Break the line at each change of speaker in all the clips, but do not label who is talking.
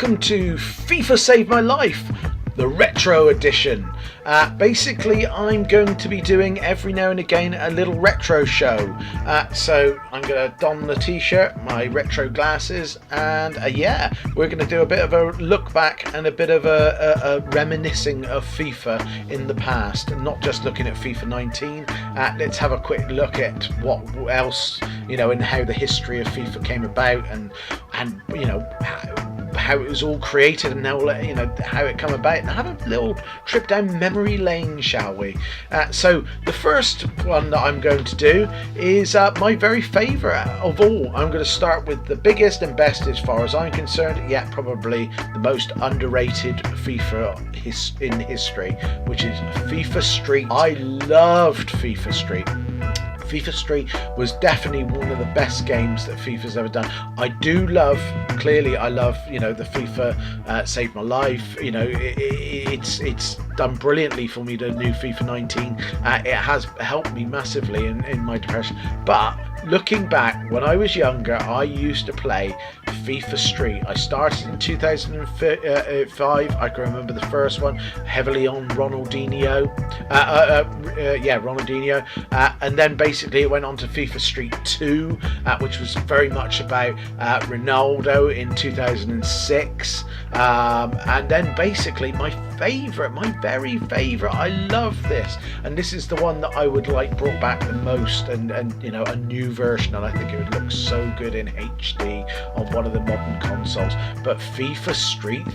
Welcome to FIFA Saved My Life, the retro edition. Basically, I'm going to be doing every now and again a little retro show. So I'm going to don the t-shirt, my retro glasses, and yeah, we're going to do a bit of a look back and a bit of a reminiscing of FIFA in the past, and not just looking at FIFA 19. Let's have a quick look at what else, and how the history of FIFA came about, and how it was all created, and how it come about, and have a little trip down memory lane, shall we? So the first one that I'm going to do is my very favourite of all. I'm going to start with the biggest and best as far as I'm concerned, yet probably the most underrated FIFA in history, which is FIFA Street. I loved FIFA Street. FIFA Street was definitely one of the best games that FIFA's ever done. I love, the FIFA Saved My Life. It's done brilliantly for me, the new FIFA 19. It has helped me massively in my depression. But looking back, when I was younger, I used to play FIFA Street. I started in 2005. I can remember the first one, heavily on Ronaldinho. Ronaldinho. And then basically it went on to FIFA Street 2, which was very much about Ronaldo in 2006. And then basically my very favourite, I love this, and this is the one that I would like brought back the most, and a new version, and I think it would look so good in HD on one of the modern consoles. But FIFA Street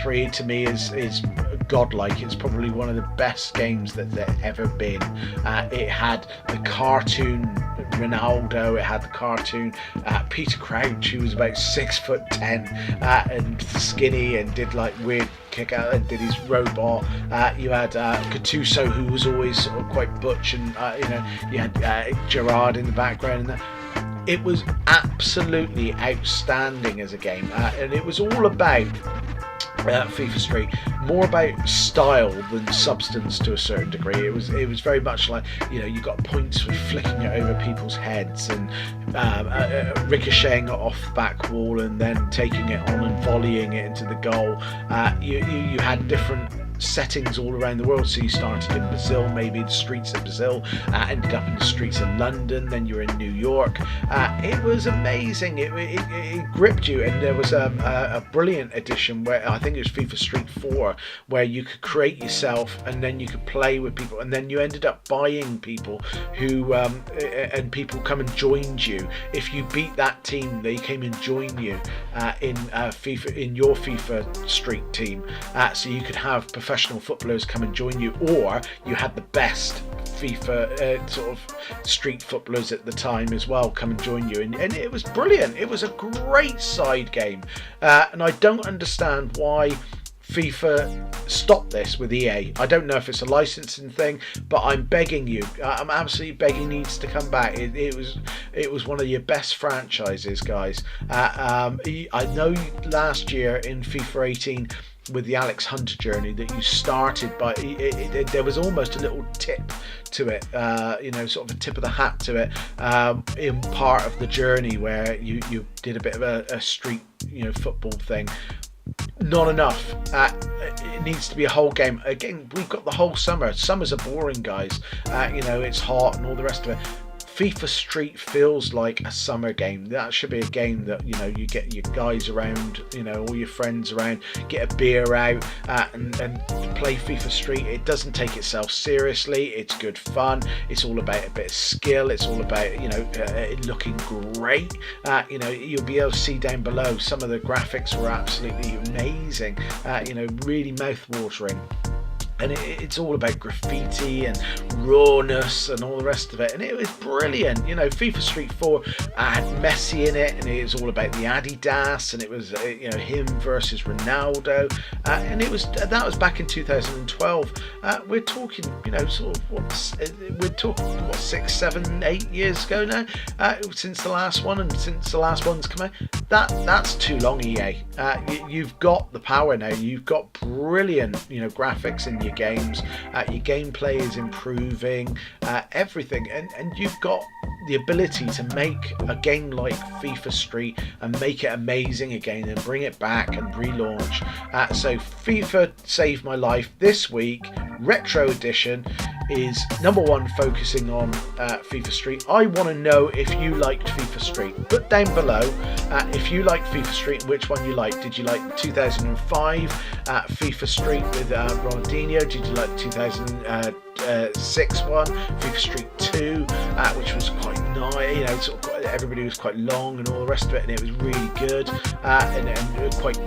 3 to me is godlike. It's probably one of the best games that there ever been. It had the cartoon Ronaldo, it had the cartoon Peter Crouch, who was about 6'10" and skinny and did like weird kick out and did his robot. You had Gattuso, who was always sort of quite butch, and you had Gerard in the background, and it was absolutely outstanding as a game, and it was all about FIFA Street, more about style than substance to a certain degree. It was very much like, you got points for flicking it over people's heads and ricocheting it off the back wall and then taking it on and volleying it into the goal. You had different settings all around the world. So you started in Brazil, maybe the streets of Brazil, ended up in the streets of London, then you're in New York. It was amazing. It gripped you, and there was a brilliant edition where I think it was FIFA Street 4, where you could create yourself and then you could play with people, and then you ended up buying people who and people come and joined you. If you beat that team, they came and joined you in your FIFA Street team, so you could have professional footballers come and join you, or you had the best FIFA sort of street footballers at the time as well come and join you, and it was brilliant. It was a great side game, and I don't understand why FIFA stopped this with EA. I don't know if it's a licensing thing, but I'm begging you, I'm absolutely begging, needs to come back. It was one of your best franchises, guys. I know last year in FIFA 18 with the Alex Hunter journey that you started by, there was almost a little tip to it, sort of a tip of the hat to it, in part of the journey where you did a bit of a street football thing. Not enough. It needs to be a whole game. Again, we've got the whole summer. Summers are boring, guys. It's hot and all the rest of it. FIFA Street feels like a summer game. That should be a game that you get your guys around, all your friends around, get a beer out, and play FIFA Street. It doesn't take itself seriously. It's good fun. It's all about a bit of skill. It's all about it looking great. You'll be able to see down below, some of the graphics were absolutely amazing. Really mouth-watering. And it's all about graffiti and rawness and all the rest of it, and it was brilliant. FIFA Street 4 had Messi in it, and it was all about the Adidas, and it was him versus Ronaldo, and that was back in 2012. We're talking we're talking 6, 7, 8 years ago now, since the last one, and since the last one's come out. that's too long, EA. You've got the power now. You've got brilliant, graphics in your games. Your gameplay is improving, everything, and you've got the ability to make a game like FIFA Street and make it amazing again and bring it back and relaunch. So FIFA Saved My Life this week, Retro Edition, is number one, focusing on FIFA Street. I want to know if you liked FIFA Street. Put down below if you liked FIFA Street, which one you liked. Did you like 2005 FIFA Street with Ronaldinho? Did you like 2006 one, FIFA Street 2, which was quite nice, everybody was quite long and all the rest of it, and it was really good, and quite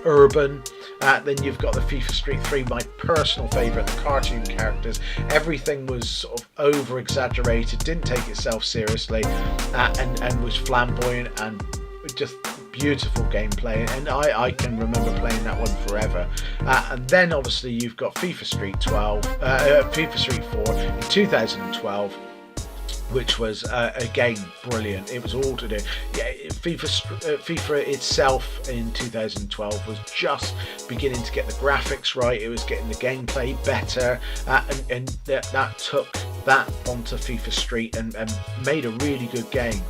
urban. Then you've got the FIFA Street 3, my personal favourite, the cartoon characters. Everything was sort of over exaggerated, didn't take itself seriously, and was flamboyant and just beautiful gameplay, and I can remember playing that one forever. And then obviously you've got FIFA Street 4 in 2012, which was again brilliant. It was all to do. FIFA itself in 2012 was just beginning to get the graphics right. It was getting the gameplay better, and that took that onto FIFA Street and made a really good game.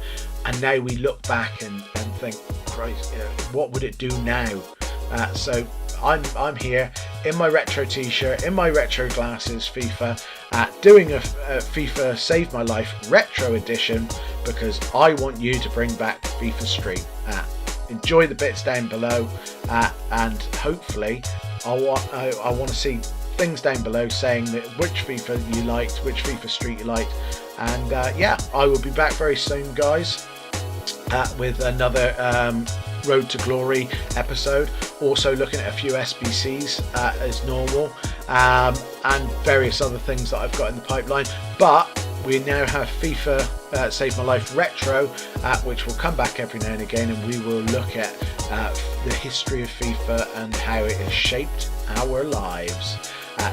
And now we look back and think, Christ, what would it do now? So I'm here in my retro t-shirt, in my retro glasses, FIFA, doing a FIFA Saved My Life Retro Edition, because I want you to bring back FIFA Street. Enjoy the bits down below, and hopefully I want to see things down below saying that which FIFA you liked, which FIFA Street you liked, and yeah, I will be back very soon, guys, with another Road to Glory episode, also looking at a few SBCs as normal, and various other things that I've got in the pipeline. But we now have FIFA Save My Life Retro, which will come back every now and again, and we will look at the history of FIFA and how it has shaped our lives.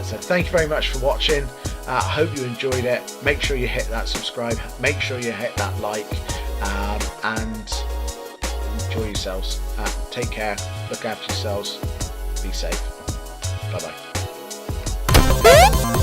So thank you very much for watching. I hope you enjoyed it. Make sure you hit that subscribe, make sure you hit that like, and enjoy yourselves. Take care, look after yourselves, be safe. Bye bye.